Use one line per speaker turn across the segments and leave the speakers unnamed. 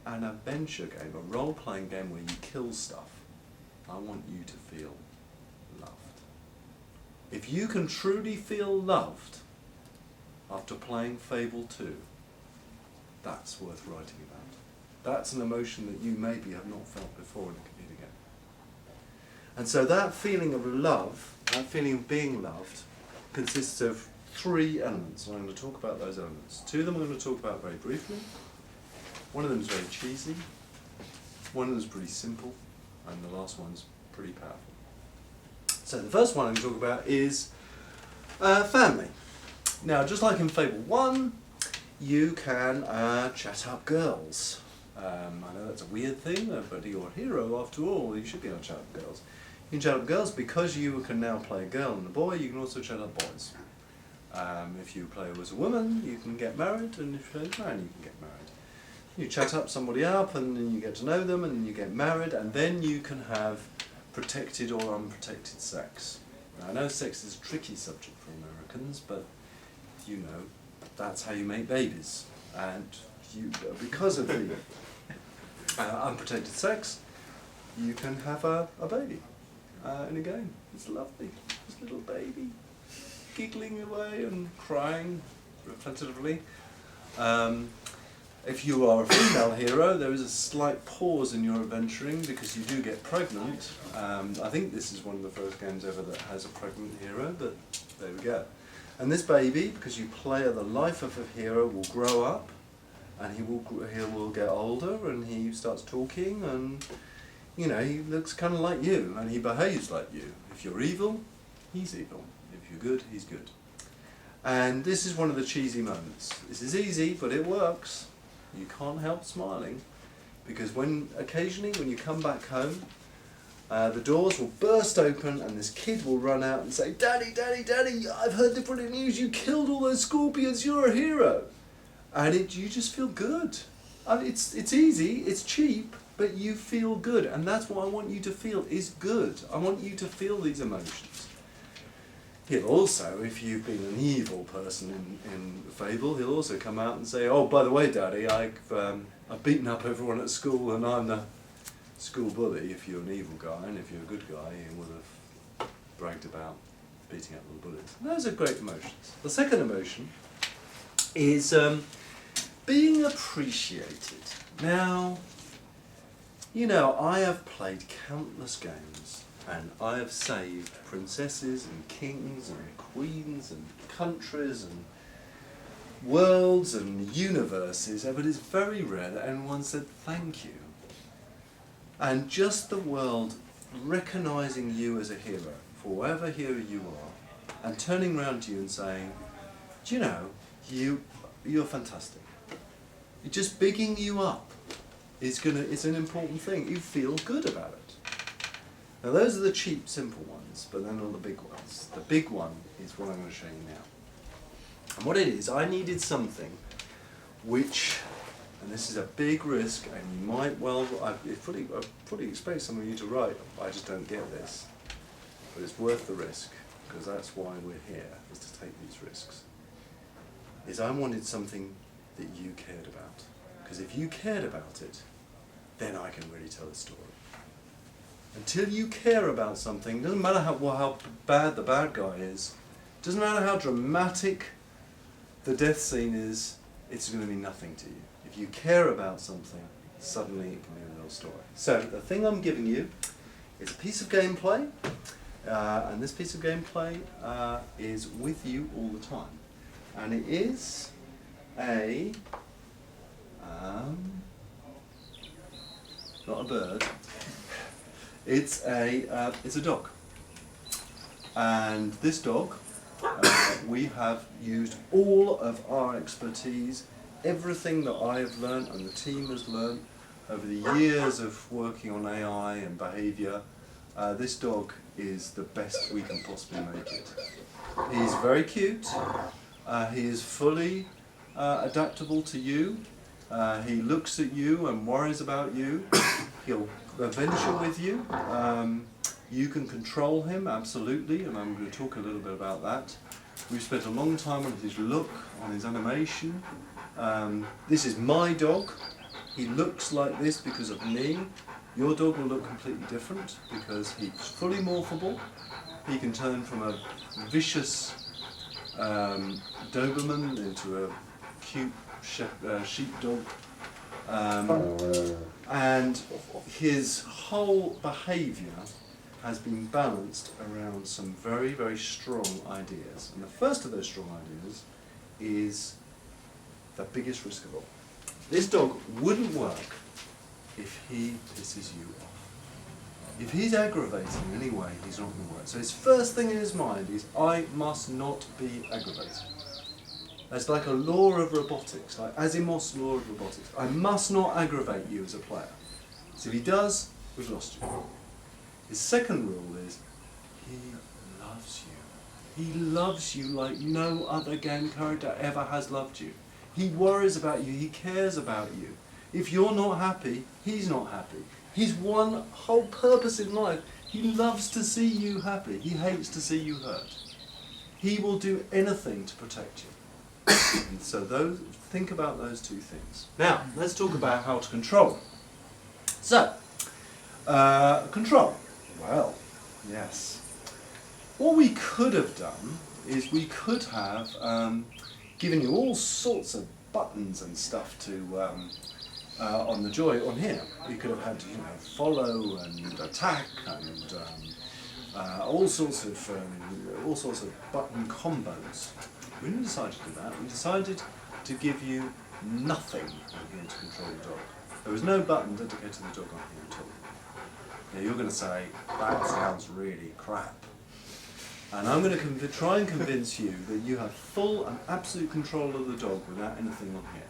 an adventure game, a role-playing game where you kill stuff, I want you to feel loved. If you can truly feel loved after playing Fable 2, that's worth writing about. That's an emotion that you maybe have not felt before in a computer game. And so that feeling of love, that feeling of being loved, consists of 3 elements. And I'm going to talk about those elements. 2 of them I'm going to talk about very briefly. One of them is very cheesy. One of them is pretty simple. And the last one's pretty powerful. So the first one I'm going to talk about is family. Now, just like in Fable 1, you can chat up girls. I know that's a weird thing, but you're a hero after all, you should be able to chat up girls. You can chat up girls because you can now play a girl and a boy, you can also chat up boys. If you play as a woman, you can get married, and if you're a man, you can get married. You chat up somebody up, and then you get to know them, and then you get married, and then you can have protected or unprotected sex. Now, I know sex is a tricky subject for Americans, but you know, that's how you make babies. And you, because of the unprotected sex, you can have a baby in a game. It's lovely. This little baby giggling away and crying repetitively. If you are a female hero, there is a slight pause in your adventuring because you do get pregnant. I think this is one of the first games ever that has a pregnant hero, but there we go. And this baby, because you play the life of a hero, will grow up, and he will get older, and he starts talking, and you know, he looks kind of like you, and he behaves like you. If you're evil, he's evil. If you're good, he's good. And this is one of the cheesy moments. This is easy, but it works. You can't help smiling, because occasionally when you come back home, the doors will burst open and this kid will run out and say, "Daddy, Daddy, Daddy, I've heard the brilliant news, you killed all those scorpions, you're a hero." And you just feel good. I mean, it's easy, it's cheap, but you feel good. And that's what I want you to feel, is good. I want you to feel these emotions. He'll also, if you've been an evil person in Fable, he'll also come out and say, "Oh, by the way, Daddy, I've beaten up everyone at school and I'm the school bully." If you're an evil guy, and if you're a good guy, you would have bragged about beating up the bullies. And those are great emotions. The second emotion is being appreciated. Now, you know, I have played countless games, and I have saved princesses and kings and queens and countries and worlds and universes, but it's very rare that anyone said thank you. And just the world recognising you as a hero, for whatever hero you are, and turning around to you and saying, "Do you know, you're fantastic." Just bigging you up is an important thing. You feel good about it. Now those are the cheap, simple ones, but then all the big ones. The big one is what I'm going to show you now. And what it is, I needed something which, and this is a big risk, and you might well, I fully expect some of you to write, "I just don't get this." But it's worth the risk, because that's why we're here, is to take these risks. Is I wanted something that you cared about. Because if you cared about it, then I can really tell a story. Until you care about something, doesn't matter how bad the bad guy is, doesn't matter how dramatic the death scene is, it's going to mean nothing to you. If you care about something, suddenly it can be a real story. So the thing I'm giving you is a piece of gameplay, and this piece of gameplay is with you all the time. And it is not a bird, it's a dog. And this dog, we have used all of our expertise, everything that I have learned and the team has learned over the years of working on AI and behaviour. This dog is the best we can possibly make it. He's very cute, he is fully adaptable to you, he looks at you and worries about you, he'll adventure with you. You can control him, absolutely, and I'm going to talk a little bit about that. We've spent a long time on his look, on his animation. This is my dog. he looks like this because of me. Your dog will look completely different because he's fully morphable. He can turn from a vicious Doberman into a cute sheepdog. And his whole behaviour has been balanced around some very, very strong ideas. And the first of those strong ideas is the biggest risk of all. This dog wouldn't work if he pisses you off. If he's aggravating in any way, he's not going to work. So his first thing in his mind is, I must not be aggravating. That's like a law of robotics, like Asimov's law of robotics. I must not aggravate you as a player. So if he does, we've lost you. His second rule is, he loves you. He loves you like no other game character ever has loved you. He worries about you, he cares about you. If you're not happy, he's not happy. His one whole purpose in life, he loves to see you happy. He hates to see you hurt. He will do anything to protect you. And so think about those two things. Now, let's talk about how to control. So, control. Well, yes. What we could have done is we could have given you all sorts of buttons and stuff to on the joy on here. You could have had, follow and attack and all sorts of button combos. We didn't decide to do that. We decided to give you nothing on here to control the dog. There was no button dedicated to the dog on here at all. Now you're going to say, that sounds really crap. And I'm going to try and convince you that you have full and absolute control of the dog without anything on here.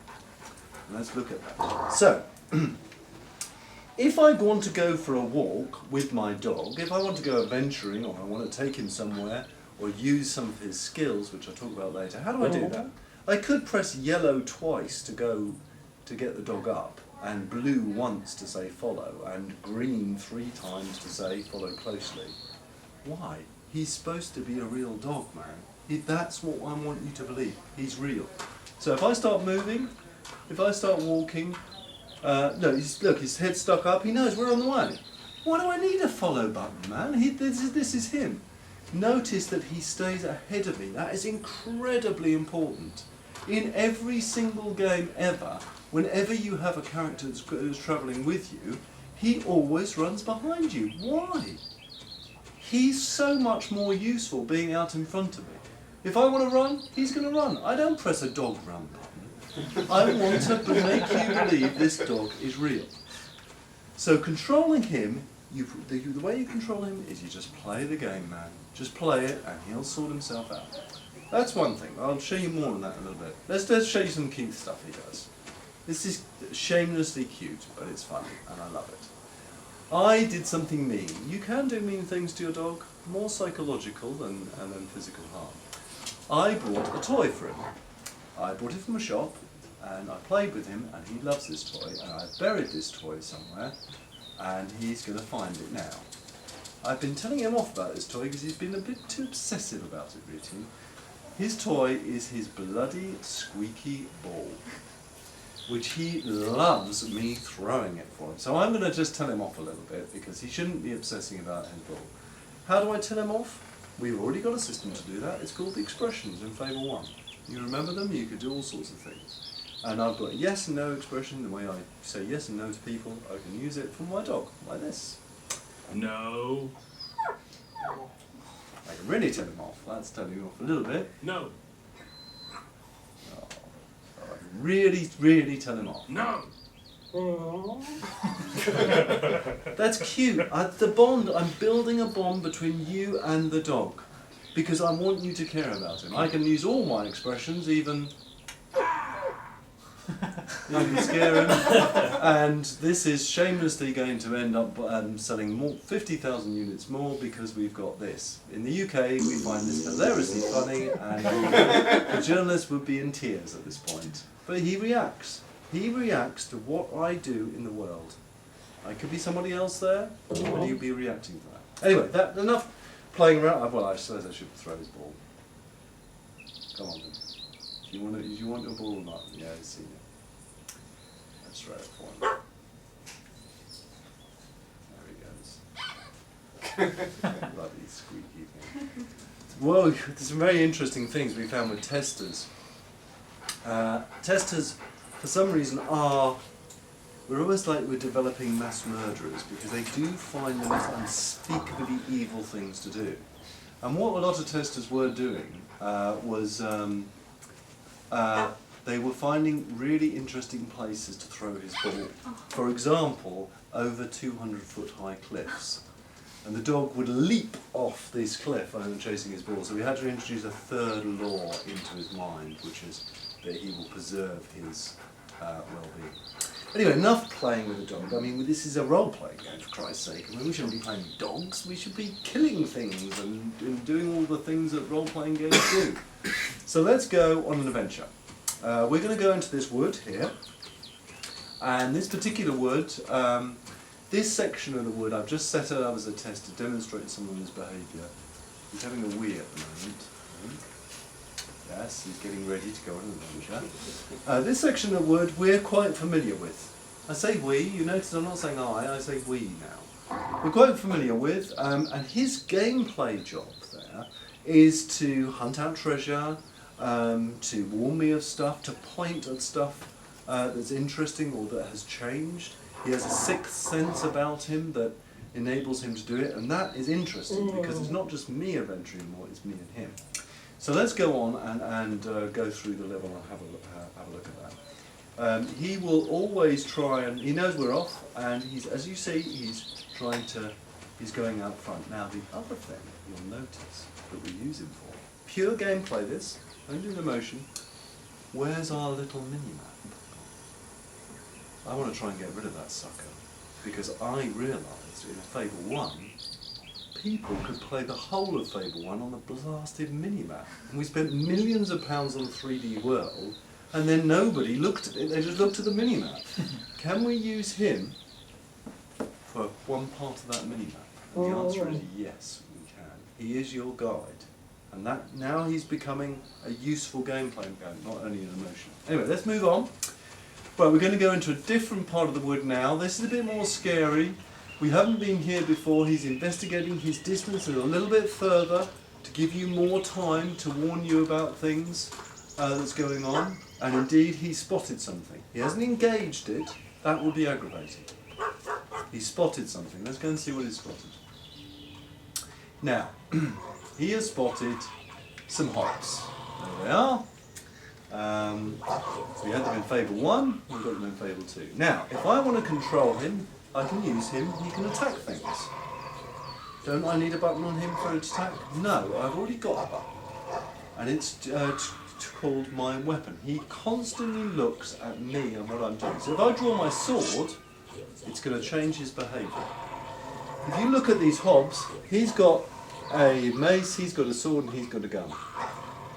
And let's look at that. So, if I want to go for a walk with my dog, if I want to go adventuring or I want to take him somewhere or use some of his skills, which I'll talk about later, how do I do that? I could press yellow twice to get the dog up, and blue once to say follow, and green 3 times to say follow closely. Why? He's supposed to be a real dog, man. That's what I want you to believe. He's real. So if I start moving, if I start walking, look, his head's stuck up, he knows we're on the way. Why do I need a follow button, man? This is him. Notice that he stays ahead of me. That is incredibly important. In every single game ever, whenever you have a character that's travelling with you, he always runs behind you. Why? He's so much more useful being out in front of me. If I want to run, he's going to run. I don't press a dog run button. I want to make you believe this dog is real. So controlling him, the way you control him is you just play the game, man. Just play it and he'll sort himself out. That's one thing. I'll show you more on that in a little bit. Let's show you some cute stuff he does. This is shamelessly cute, but it's funny and I love it. I did something mean. You can do mean things to your dog, more psychological than physical harm. I bought a toy for him. I bought it from a shop and I played with him and he loves this toy and I buried this toy somewhere and he's going to find it now. I've been telling him off about this toy because he's been a bit too obsessive about it recently. His toy is his bloody squeaky ball, which he loves me throwing it for him. So I'm going to just tell him off a little bit because he shouldn't be obsessing about his ball. How do I tell him off? We've already got a system to do that. It's called the expressions in Fable 1. You remember them? You could do all sorts of things. And I've got a yes and no expression. The way I say yes and no to people, I can use it for my dog, like this.
No.
I can really tell him off. That's telling him off a little bit.
No.
Oh, I can really, really tell him off.
No.
That's cute. The bond, I'm building a bond between you and the dog because I want you to care about him. I can use all my expressions, even scare him. And this is shamelessly going to end up selling more 50,000 units more because we've got this. In the UK, we find this hilariously funny, and the journalist would be in tears at this point. But he reacts. He reacts to what I do in the world. I could be somebody else there, and he'd be reacting to that. Anyway, enough playing around. Well, I suppose I should throw his ball. Come on then. Do you want your ball or not? Yeah, I've seen it. demonstrate it for him. There he goes. Bloody squeaky thing. Well, there's some very interesting things we found with testers. Testers, for some reason, we're almost like we're developing mass murderers because they do find the most unspeakably evil things to do. And what a lot of testers were doing was they were finding really interesting places to throw his ball. For example, over 200-foot high cliffs. And the dog would leap off this cliff when chasing his ball. So we had to introduce a third law into his mind, which is that he will preserve his well-being. Anyway, enough playing with a dog. I mean, this is a role-playing game, for Christ's sake. I mean, we shouldn't be playing dogs. We should be killing things and doing all the things that role-playing games do. So let's go on an adventure. We're going to go into this wood here. And this particular wood, this section of the wood, I've just set it up as a test to demonstrate some of his behaviour. He's having a wee at the moment. Yes, he's getting ready to go on an adventure. This section of wood we're quite familiar with. I say we, you notice I'm not saying I say we now. We're quite familiar with, and his gameplay job there is to hunt out treasure, to warn me of stuff, to point at stuff that's interesting or that has changed. He has a sixth sense about him that enables him to do it, and that is interesting because it's not just me adventuring anymore, it's me and him. So let's go on and go through the level and have a look at that. He will always try and, he knows we're off, and he's, as you see, he's going out front. Now the other thing you'll notice that we use him for, pure gameplay this, don't do the motion, where's our little mini-map? I want to try and get rid of that sucker, because I realised in Fable 1, people could play the whole of Fable 1 on the blasted mini-map. And we spent millions of pounds on 3D World, and then nobody looked at it, they just looked at the mini-map. Can we use him for one part of that mini-map? And the answer is yes, we can. He is your guide. And that now he's becoming a useful gameplay game, not only an emotion. Anyway, let's move on. Well, we're going to go into a different part of the wood now. This is a bit more scary. We haven't been here before. He's investigating his distance a little bit further to give you more time to warn you about things that's going on. And indeed, he spotted something. He hasn't engaged it. That would be aggravating. He spotted something. Let's go and see what he spotted. Now, he has spotted some hops. There they are. So we had them in Fable 1, we've got them in Fable 2. Now, if I want to control him, I can use him, he can attack things. Don't I need a button on him for an attack? No, I've already got a button. And it's called my weapon. He constantly looks at me and what I'm doing. So if I draw my sword, it's going to change his behaviour. If you look at these hobs, he's got a mace, he's got a sword, and he's got a gun.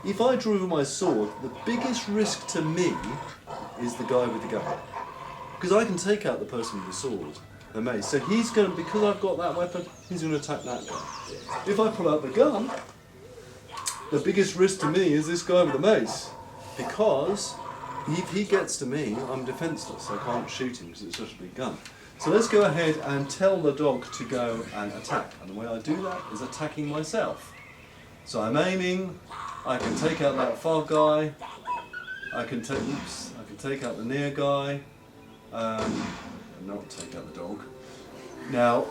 If I drew my sword, the biggest risk to me is the guy with the gun. Because I can take out the person with the sword, the mace. So he's going to, because I've got that weapon, he's going to attack that guy. If I pull out the gun, the biggest risk to me is this guy with the mace. Because if he gets to me, I'm defenceless. I can't shoot him because it's such a big gun. So let's go ahead and tell the dog to go and attack. And the way I do that is attacking myself. So I'm aiming, I can take out that far guy, I can take out the near guy, and not take out the dog. Now,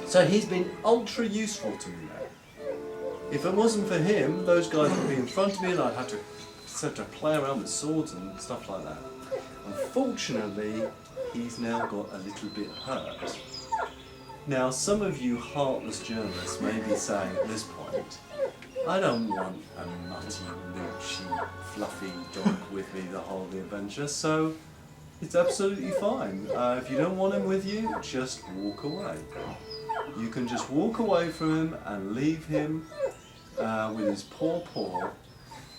so he's been ultra useful to me now. If it wasn't for him, those guys would be in front of me and I'd have to play around with swords and stuff like that. Unfortunately, he's now got a little bit hurt. Now, some of you heartless journalists may be saying at this point, I don't want a nutty, milky, fluffy dog with me the whole of the adventure, so it's absolutely fine. If you don't want him with you, just walk away. You can just walk away from him and leave him with his poor paw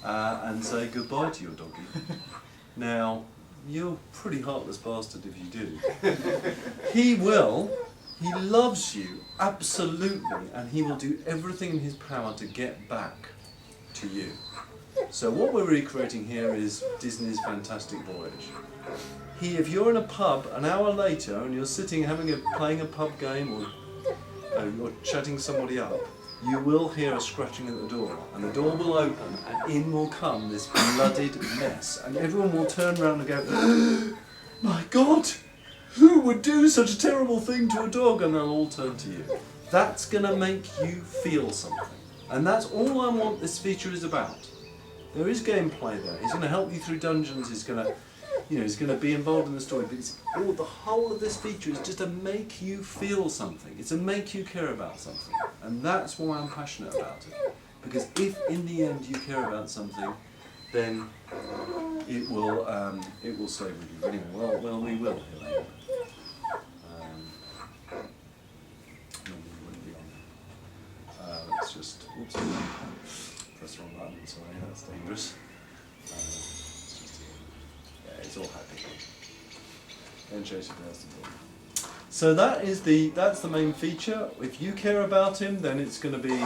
and say goodbye to your doggy. Now, you're a pretty heartless bastard if you do. He loves you, absolutely, and he will do everything in his power to get back to you. So what we're recreating here is Disney's Fantastic Voyage. if you're in a pub an hour later and you're sitting playing a pub game or chatting somebody up, you will hear a scratching at the door, and the door will open, and in will come this bloodied mess, and everyone will turn around and go, "My God, who would do such a terrible thing to a dog?" And they'll all turn to you. That's going to make you feel something, and that's all I want this feature is about. There is gameplay there. He's going to help you through dungeons. He's going to be involved in the story. But the whole of this feature is just to make you feel something. It's to make you care about something, and that's why I'm passionate about it. Because if in the end you care about something, then it will stay with you. Anyway, well, we will. Normally we wouldn't be on. Let's just press the wrong button. Sorry, that's dangerous. It's all happy. Don't chase your past the dog. So that's the main feature. If you care about him, then it's going to be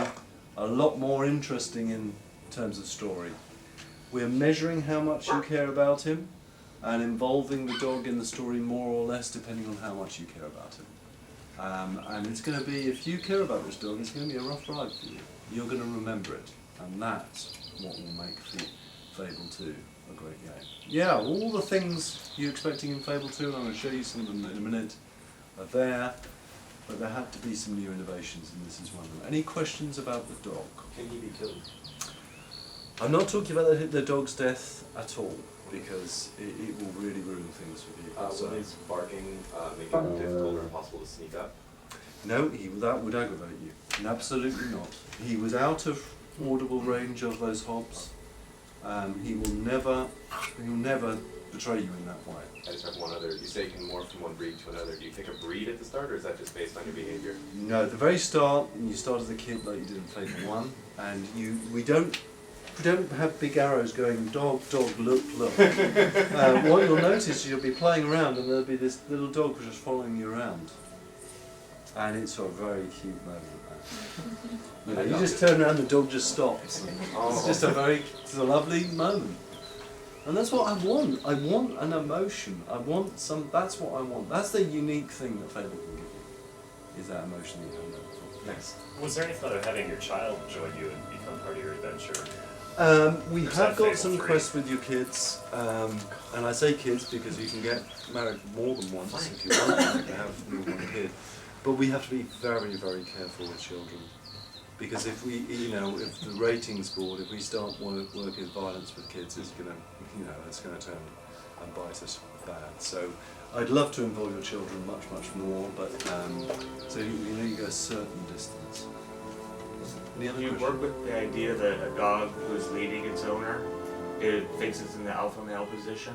a lot more interesting in terms of story. We're measuring how much you care about him and involving the dog in the story more or less depending on how much you care about him. And it's going to be, if you care about this dog, it's going to be a rough ride for you. You're going to remember it, and that's what will make Fable 2 a great game. Yeah, all the things you're expecting in Fable 2, and I'm going to show you some of them in a minute, are there, but there have to be some new innovations, and this is one of them. Any questions about the dog?
Can he be killed?
I'm not talking about the dog's death at all, because it will really ruin things for people.
Will his barking make it difficult or impossible to sneak up?
No, that would aggravate you. Absolutely not. He was out of audible range of those hobs. He will never betray you in that way.
I just have one other. You say you can morph from one breed to another. Do you pick a breed at the start, or is that just based on your behavior?
No, at the very start, you start as a kid like you did in Fable 1, and we don't have big arrows going dog, dog, look. What you'll notice is you'll be playing around, and there'll be this little dog just following you around, and it's a very cute moment. You just turn around, the dog just stops. It's just it's a lovely moment. And that's what I want. I want an emotion. That's what I want. That's the unique thing that Fable can give you, is that emotion that you don't know before. Next.
Was there any thought of having your child join you and become part of your adventure?
We have got some quests with your kids, and I say kids because you can get married more than once if you want to have more than one kid. But we have to be very, very careful with children, because if the ratings board, if we start working with violence with kids, it's going to turn and bite us bad. So I'd love to involve your children much, much more, but so you go a certain distance.
Do you work with the idea that a dog who's leading its owner, it thinks it's in the alpha male position?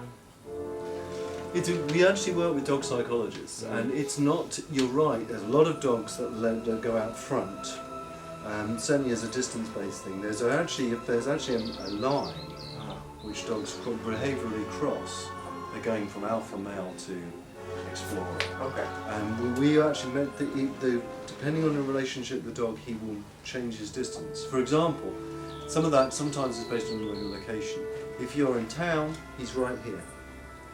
We actually work with dog psychologists, and it's not. You're right. There's a lot of dogs that go out front. Certainly, as a distance-based thing, there's actually a line which dogs behaviourally cross. They're going from alpha male to explorer.
Okay.
And we actually meant that depending on the relationship with the dog, he will change his distance. For example, some of that sometimes is based on your location. If you're in town, he's right here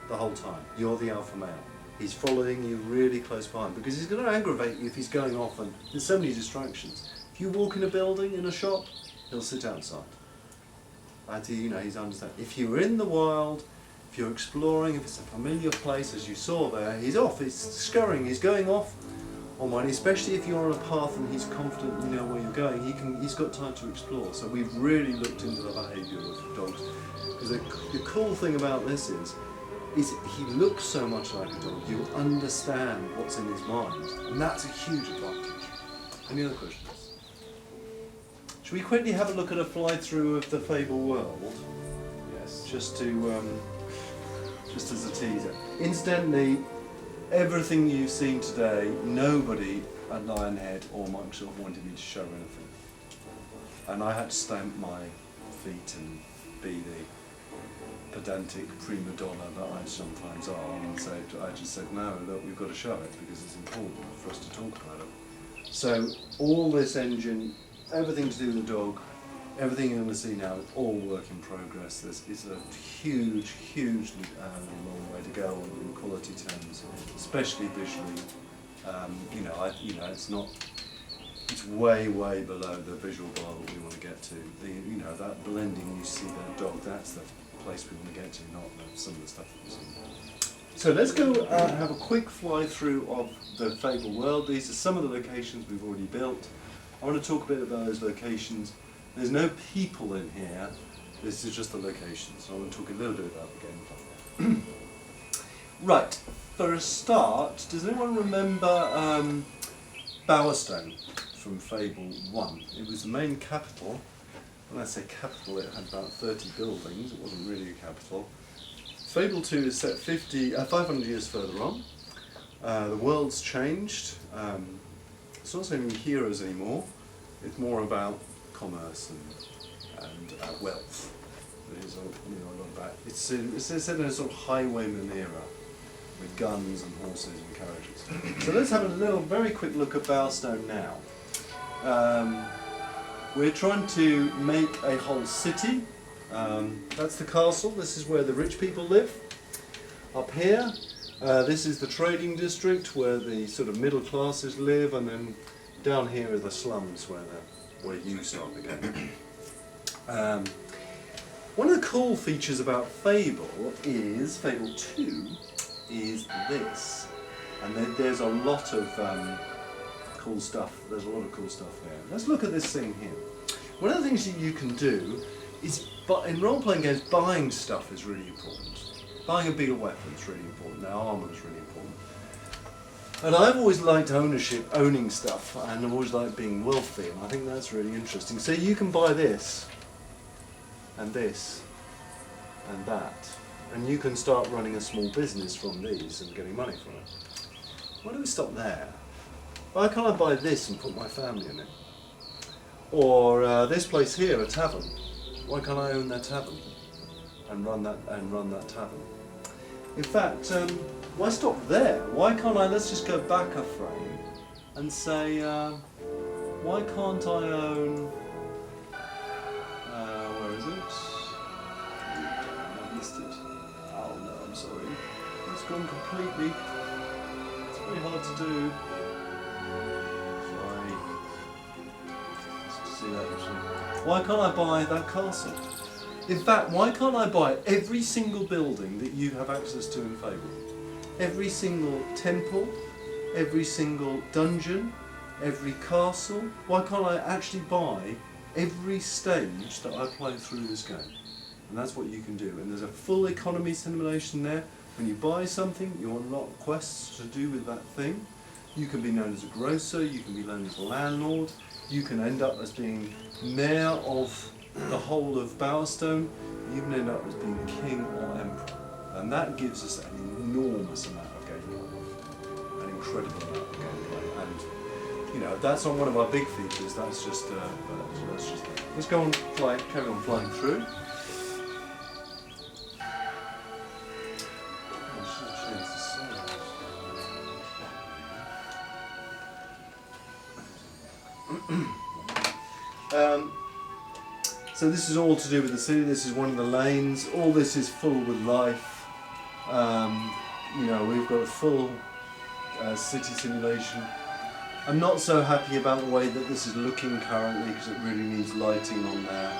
the whole time. You're the alpha male. He's following you really close behind, because he's going to aggravate you if he's going off, and there's so many distractions. If you walk in a building, in a shop, he'll sit outside. He's understand. If you're in the wild, if you're exploring, if it's a familiar place, as you saw there, he's off, he's scurrying, he's going off on one, especially if you're on a path and he's confident you know where you're going, he's got time to explore. So we've really looked into the behaviour of dogs. Because the cool thing about this is he looks so much like a dog, you understand what's in his mind, and that's a huge advantage. Any other questions? Should we quickly have a look at a fly-through of the Fable world?
Yes.
Just as a teaser. Incidentally, everything you've seen today, nobody at Lionhead or Microsoft wanted me to show anything. And I had to stamp my feet and be the pedantic prima donna that I sometimes are, and I just said, no, look, we've got to show it because it's important for us to talk about it. So all this engine, everything to do with the dog, everything you're going to see now is all work in progress. It's a huge, long way to go in quality terms, especially visually. It's not. It's way below the visual bar that we want to get to. That blending you see that dog, that's the place we want to get to, not some of the stuff that we've seen. So let's go have a quick fly through of the Fable world. These are some of the locations we've already built. I want to talk a bit about those locations. There's no people in here, this is just the locations. So I want to talk a little bit about the gameplay. Right, for a start, does anyone remember Bowerstone from Fable 1? It was the main capital. When I say capital, it had about 30 buildings, it wasn't really a capital. Fable 2 is set 500 years further on. The world's changed. It's not so many heroes anymore. It's more about commerce and wealth. There's a lot about. It's set in a sort of highwayman era with guns and horses and carriages. So let's have a very quick look at Bowerstone now. We're trying to make a whole city. That's the castle. This is where the rich people live. Up here, this is the trading district where the sort of middle classes live, and then down here are the slums where you start the game. One of the cool features about Fable 2 is this, and there's a lot of cool stuff. There's a lot of cool stuff there. Let's look at this thing here. One of the things that you can do is, in role-playing games, buying stuff is really important. Buying a bigger weapon is really important. Now, armour is really important. And I've always liked owning stuff, and I've always liked being wealthy, and I think that's really interesting. So you can buy this, and that, and you can start running a small business from these and getting money from it. Why do we stop there? Why can't I buy this and put my family in it? Or this place here, a tavern. Why can't I own that tavern and run that tavern? In fact, why stop there? Why can't I? Let's just go back a frame and say, why can't I own? Where is it? I missed it. Oh no, I'm sorry. It's gone completely. It's very hard to do. Sorry. Let's see that actually. Why can't I buy that castle? In fact, why can't I buy every single building that you have access to in Fable? Every single temple, every single dungeon, every castle. Why can't I actually buy every stage that I play through this game? And that's what you can do. And there's a full economy simulation there. When you buy something, you unlock quests to do with that thing. You can be known as a grocer, you can be known as a landlord, you can end up as being mayor of the whole of Bowerstone, you can end up as being king or emperor. And that gives us an enormous amount of gameplay, an incredible amount of gameplay. And that's not one of our big features, that's just let's go on carry on flying through. So this is all to do with the city. This is one of the lanes. All this is full with life. We've got a full city simulation. I'm not so happy about the way that this is looking currently because it really needs lighting on there.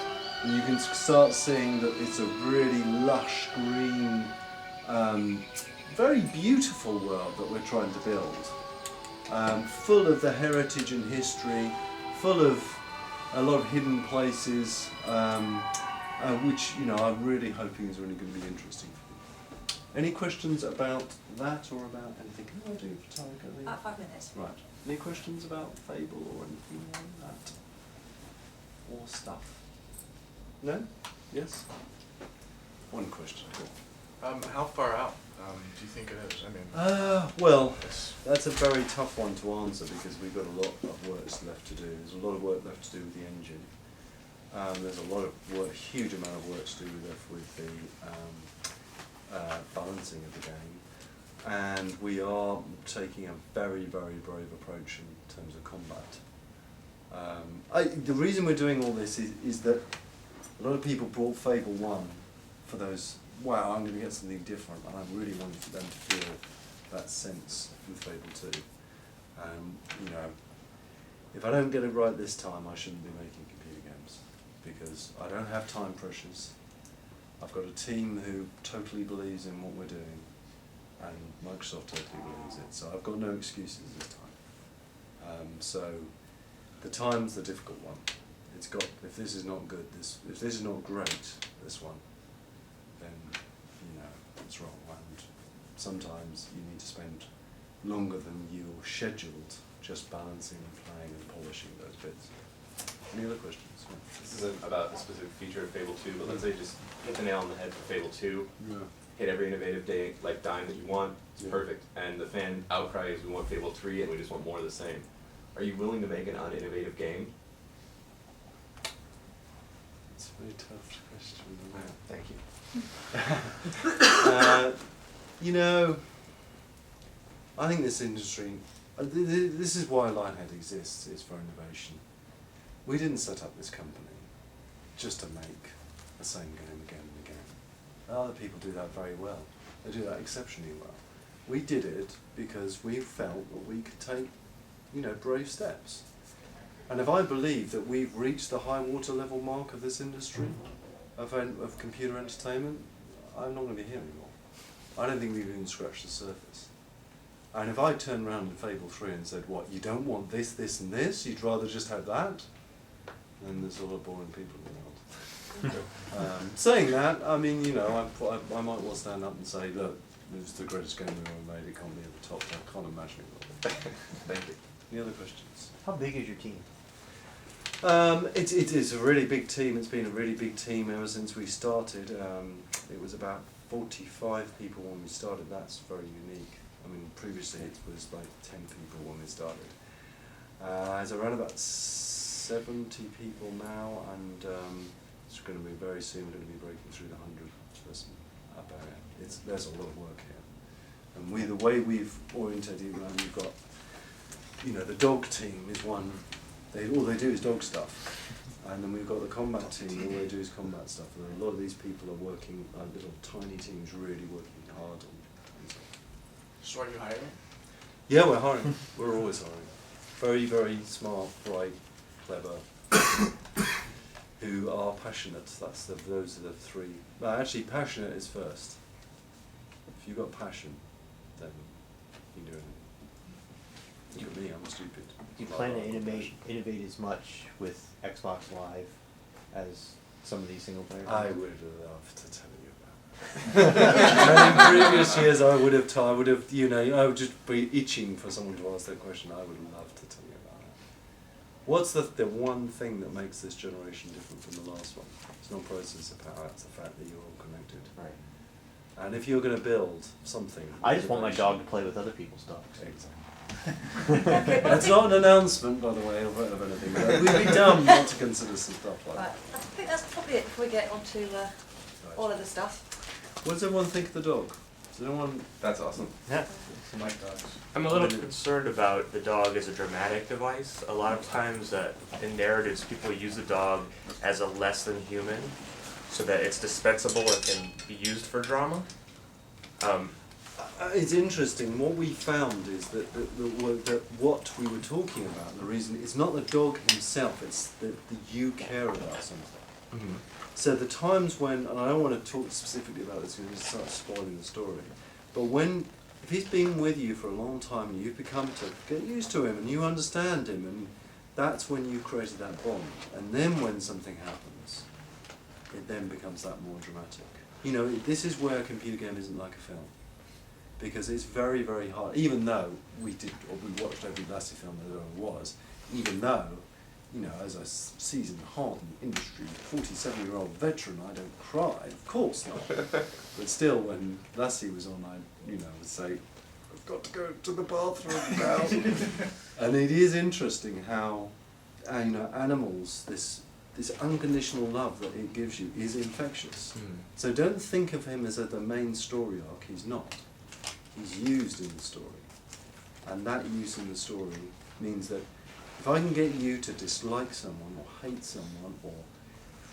And you can start seeing that it's a really lush green, very beautiful world that we're trying to build. Full of the heritage and history, full of a lot of hidden places, which I'm really hoping is really going to be interesting for you. Any questions about that or about anything? Can I do for Tiger?
5 minutes.
Right. Any questions about Fable or anything like that? Or stuff? No? Yes? One question. Cool.
How far out do you think it is? I mean,
well, that's a very tough one to answer because we've got a lot of work left to do. There's a lot of work left to do with the engine. There's a lot of work, huge amount of work to do with the balancing of the game. And we are taking a very, very brave approach in terms of combat. The reason we're doing all this is that a lot of people brought Fable 1 for those, wow, I'm going to get something different, and I really wanted for them to feel that sense with Fable 2. You know, if I don't get it right this time, I shouldn't be making computer games, because I don't have time pressures. I've got a team who totally believes in what we're doing, and Microsoft totally believes it, so I've got no excuses this time. So the time's the difficult one. It's got, if this is not good, if this is not great, this one, then, you know, it's wrong. And sometimes you need to spend longer than you're scheduled just balancing and playing and polishing those bits. Any other questions? Yeah.
This isn't about a specific feature of Fable 2, but let's say just hit the nail on the head for Fable 2.
Yeah.
Hit every innovative day, like dime that you want, it's
Yeah.
perfect. And the fan outcry is we want Fable 3 and we just want more of the same. Are you willing to make an uninnovative game?
It's a very tough question, isn't it?
Thank you.
You know, I think this industry, this is why Lionhead exists, is for innovation. We didn't set up this company just to make the same game again and again. Other people do that very well. They do that exceptionally well. We did it because we felt that we could take, you know, brave steps. And if I believe that we've reached the high water level mark of this industry, of computer entertainment, I'm not going to be here anymore. I don't think we've even scratched the surface. And if I turned around in Fable 3 and said, what, you don't want this, this and this, you'd rather just have that? Then there's a lot of boring people in the world. Saying that, I mean, you know, I might well stand up and say, look, this is the greatest game we've ever made, it can't be at the top, I can't imagine it will.
Thank you.
Any other questions?
How big is your team?
It is a really big team. It's been a really big team ever since we started. It was about 45 people when we started. That's very unique. I mean, previously it was like 10 people when we started. It's around about 70 people now, and it's going to be very soon going to be breaking through the 100-person barrier. There's a lot of work here, and the way we've oriented it, we've got, you know, the dog team is one. All they do is dog stuff, and then we've got the combat team. All they do is combat stuff. And a lot of these people are working, little tiny teams, really working hard on stuff.
So are you hiring?
Yeah, we're hiring. We're always hiring. Very, very smart, bright, clever, who are passionate. Those are the three. No, actually, passionate is first. If you've got passion, then you can do anything. Look at me, I'm stupid.
Do you plan to innovate as much with Xbox Live as some of these single player games?
I would love to tell you about that. And in previous years, I would have, you know, I would just be itching for someone to ask that question. I would love to tell you about it. What's the one thing that makes this generation different from the last one? It's not processor power, it's the fact that you're all connected.
Right.
And if you're going to build something...
I just want my dog to play with other people's dogs.
Exactly. That's not an announcement, by the way, of anything. But we'd be dumb not to consider some stuff like
Right,
that.
I think that's probably it before we get on to all of the stuff.
What does everyone think of the dog? Does anyone...
That's awesome.
Yeah.
My dogs.
I'm a little concerned about the dog as a dramatic device. A lot of times in narratives, people use the dog as a less than human, so that it's dispensable and can be used for drama.
It's interesting. What we found is that what we were talking about, the reason, it's not the dog himself, it's that you care about something.
Mm-hmm.
So the times when, and I don't want to talk specifically about this because it starts spoiling the story, but if he's been with you for a long time and you've become to get used to him and you understand him, and that's when you created that bond. And then when something happens, it then becomes that more dramatic. You know, this is where a computer game isn't like a film. Because it's very, very hard, even though we watched every Lassie film that there ever was, even though, you know, as a seasoned, hardened industry, 47-year-old veteran, I don't cry, of course not. But still, when Lassie was on, I, you know, would say, I've got to go to the bathroom now. And it is interesting how, you know, animals, this unconditional love that it gives you is infectious. So don't think of him as the main story arc, he's not. He's used in the story, and that use in the story means that If I can get you to dislike someone or hate someone or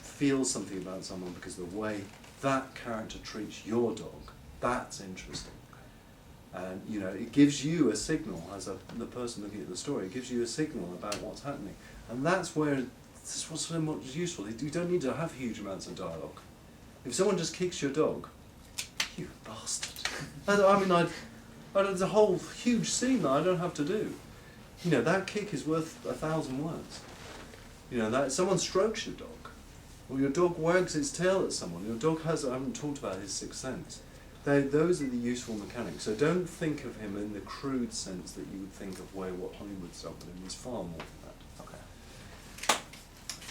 feel something about someone because of the way that character treats your dog, that's interesting. And you know, it gives you a signal as the person looking at the story. It gives you a signal about what's happening, and that's where this was so much useful. You don't need to have huge amounts of dialogue. If someone just kicks your dog, you bastard. I mean, there's a whole huge scene that I don't have to do. You know, that kick is worth 1,000 words. You know, that someone strokes your dog, or your dog wags its tail at someone. Your dog has, I haven't talked about his sixth sense. Those are the useful mechanics. So don't think of him in the crude sense that you would think of what Hollywood's done with him. He's far more than that.
Okay.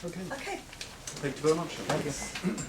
Okay.
Okay.
Thank you very much.
Thank you.